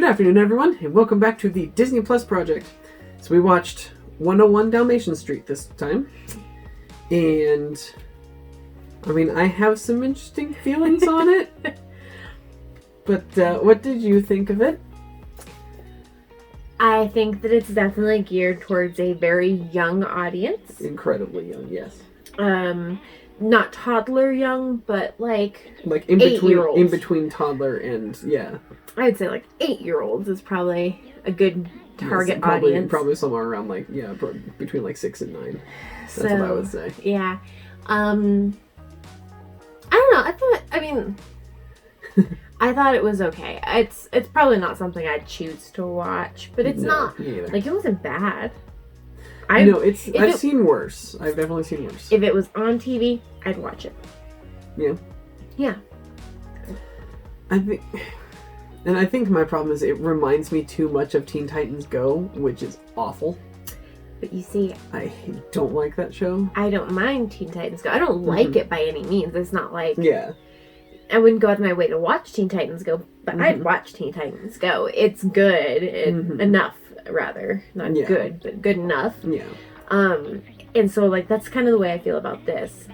Good afternoon, everyone, and welcome back to the Disney Plus project. So we watched 101 Dalmatian Street this time, and I mean, I have some interesting feelings on it, but what did you think of it? I think that it's definitely geared towards a very young audience. Incredibly young, yes. Not toddler young, but like in between 8-year-olds. In between toddler and yeah. I'd say like 8-year-olds is probably a good target audience. Probably somewhere around between 6 and 9. That's what I would say. Yeah. I don't know. I thought it was okay. It's probably not something I'd choose to watch, but it's not like it wasn't bad. I've seen worse. I've definitely seen worse. If it was on TV, I'd watch it. Yeah. Yeah. I think my problem is it reminds me too much of Teen Titans Go, which is awful. But you see, I don't like that show. I don't mind Teen Titans Go. I don't like it by any means. It's not like... Yeah. I wouldn't go out of my way to watch Teen Titans Go, but I'd watch Teen Titans Go. It's good. Enough, rather. Not good, but good enough. Yeah. And so, that's kind of the way I feel about this.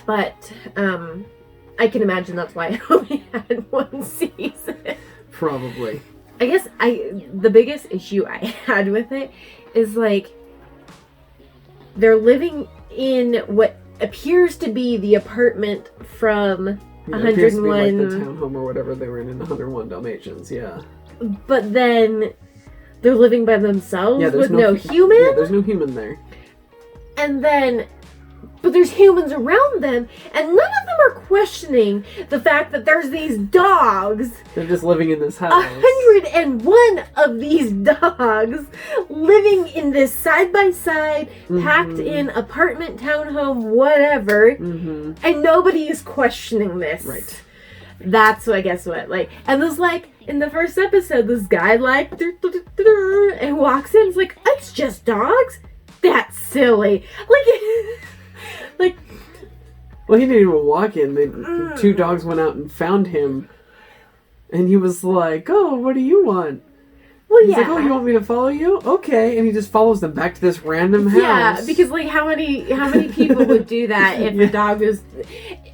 But, I can imagine that's why it only had one season. Probably. I guess the biggest issue I had with it is, they're living in what appears to be the apartment from 101... It appears to be the townhome or whatever they were in 101 Dalmatians, yeah. But then they're living by themselves with no human? Yeah, there's no human there. And then... But there's humans around them, and none of them are questioning the fact that there's these dogs. They're just living in this house. 101 of these dogs living in this side-by-side, packed-in apartment, townhome, whatever, and nobody is questioning this. Right. That's, I guess, and there's, in the first episode, this guy, and walks in, it's it's just dogs? That's silly. Well, he didn't even walk in. Two dogs went out and found him, and he was like, "Oh, what do you want?" Well, He's like, "Oh, you want me to follow you? Okay," and he just follows them back to this random house. Yeah, because how many people would do that if the dog was?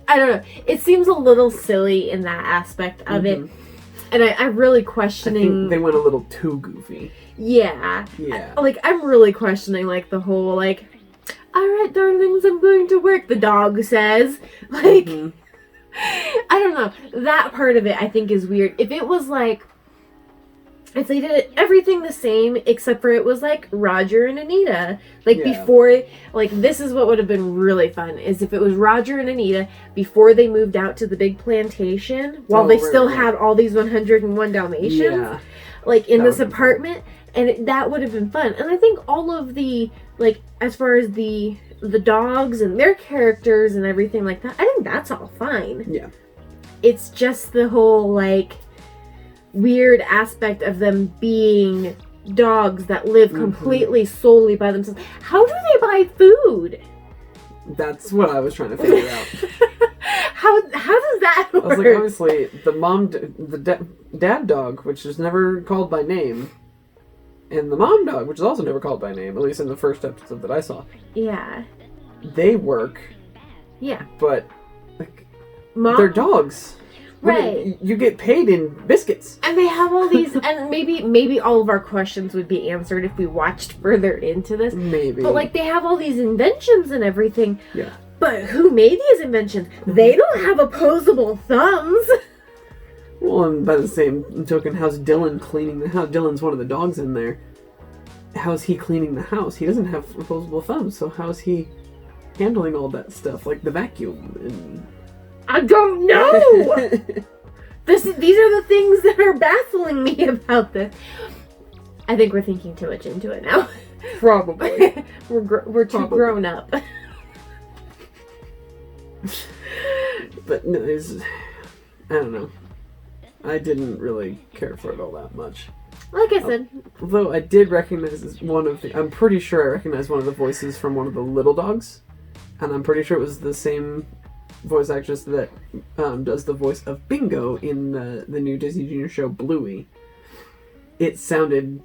I don't know. It seems a little silly in that aspect of it, and I'm really questioning. I think they went a little too goofy. Yeah. Yeah. I'm really questioning the whole all right, darlings, I'm going to work, the dog says. I don't know. That part of it, I think, is weird. If it was if they did everything the same, except for it was Roger and Anita. Before, this is what would have been really fun, is if it was Roger and Anita before they moved out to the big plantation, while they still had all these 101 Dalmatians. Yeah. In this apartment. And that would have been fun. And I think all of the, as far as the dogs and their characters and everything like that, I think that's all fine. Yeah. It's just the whole, weird aspect of them being dogs that live completely solely by themselves. How do they buy food? That's what I was trying to figure out. How does that work? I was obviously, the dad dog, which is never called by name, and the mom dog, which is also never called by name, at least in the first episode that I saw. Yeah. They work. Yeah. But, they're dogs. Right. You get paid in biscuits. And they have all these, and maybe all of our questions would be answered if we watched further into this. Maybe. But, they have all these inventions and everything. Yeah. But who made these inventions? They don't have opposable thumbs. Well, and by the same token, how's Dylan cleaning the house? Dylan's one of the dogs in there. How's he cleaning the house? He doesn't have opposable thumbs, so how's he handling all that stuff, like the vacuum? And... I don't know! These are the things that are baffling me about this. I think we're thinking too much into it now. Probably. We're too grown up. But no, I don't know. I didn't really care for it all that much. Like I said. Although I did recognize I'm pretty sure I recognized one of the voices from one of the little dogs. And I'm pretty sure it was the same voice actress that does the voice of Bingo in the new Disney Junior show Bluey. it sounded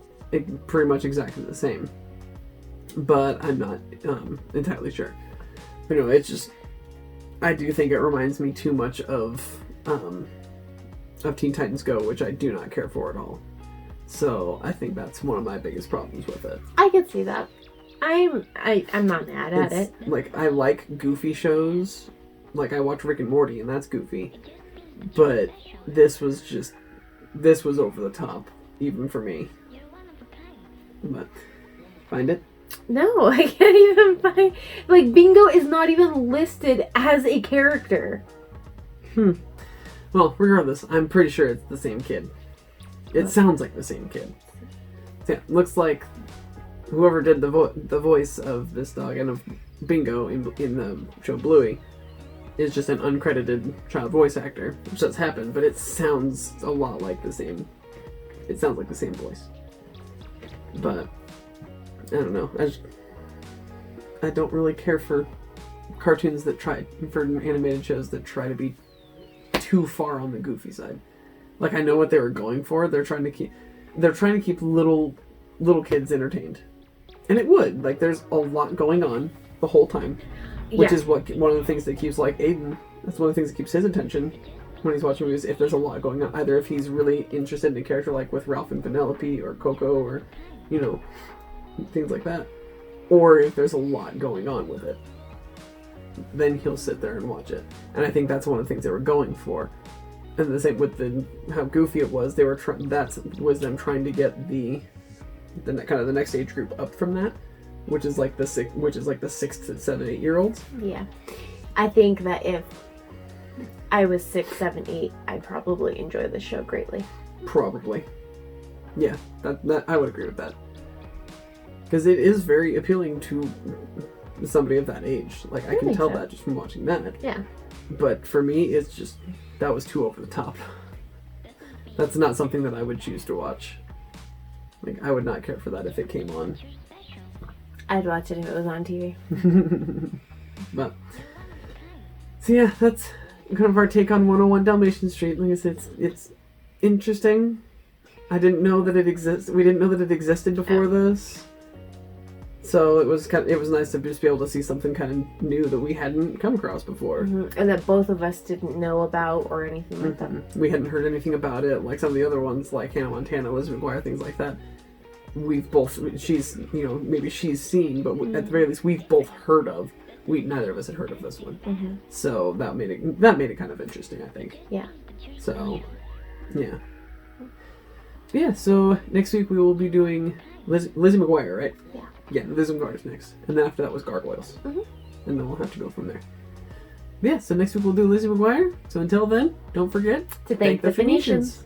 pretty much exactly the same. But I'm not entirely sure. But no, it's just, I do think it reminds me too much of Teen Titans Go, which I do not care for at all. So I think that's one of my biggest problems with it. I could see that. I'm not mad at it. Like, I like goofy shows. Like, I watch Rick and Morty, and that's goofy. But this was over the top, even for me. But, find it? No, I can't even find... Like, Bingo is not even listed as a character. Well, regardless, I'm pretty sure it's the same kid. It sounds like the same kid. So, yeah, looks like whoever did the voice of this dog and of Bingo in the show Bluey is just an uncredited child voice actor, which does happen, but it sounds a lot like the same. It sounds like the same voice. But I don't know. I don't really care for cartoons for animated shows that try to be too far on the goofy side. Like, I know what they were going for. They're trying to keep little kids entertained, and it would. Like, there's a lot going on the whole time, which is one of the things that keeps, like, Aiden. That's one of the things that keeps his attention when he's watching movies. If there's a lot going on, either if he's really interested in a character, like with Ralph and Penelope or Coco, or things like that, or if there's a lot going on with it, then he'll sit there and watch it. And I think that's one of the things they were going for. And the same with how goofy it was. They were was them trying to get the kind of the next age group up from that, which is like the 6 to 7, 8 year olds. Yeah, I think that if I was 6, 7, 8, I'd probably enjoy the show greatly. Probably, yeah. That I would agree with that, because it is very appealing to somebody of that age. Like, I can tell that just from watching that. Yeah. But for me, it's just, that was too over the top. That's not something that I would choose to watch. Like, I would not care for that if it came on. I'd watch it if it was on TV. But, so yeah, that's kind of our take on 101 Dalmatian Street. Like I said, it's interesting. I didn't know that it exists. We didn't know that it existed before this. So it was nice to just be able to see something kind of new that we hadn't come across before. Mm-hmm. And that both of us didn't know about or anything like that. We hadn't heard anything about it. Like some of the other ones, like Hannah Montana, Elizabeth McGuire, things like that. Maybe she's seen, but at the very least, we've both heard of. Neither of us had heard of this one. Mm-hmm. So that made it kind of interesting, I think. Yeah. So, yeah. Yeah, so next week we will be doing Lizzie McGuire, right? Yeah. Yeah, Lizzie McGuire's next. And then after that was Gargoyles. Mm-hmm. And then we'll have to go from there. Yeah, so next week we'll do Lizzie McGuire. So until then, don't forget to thank the Phoenicians.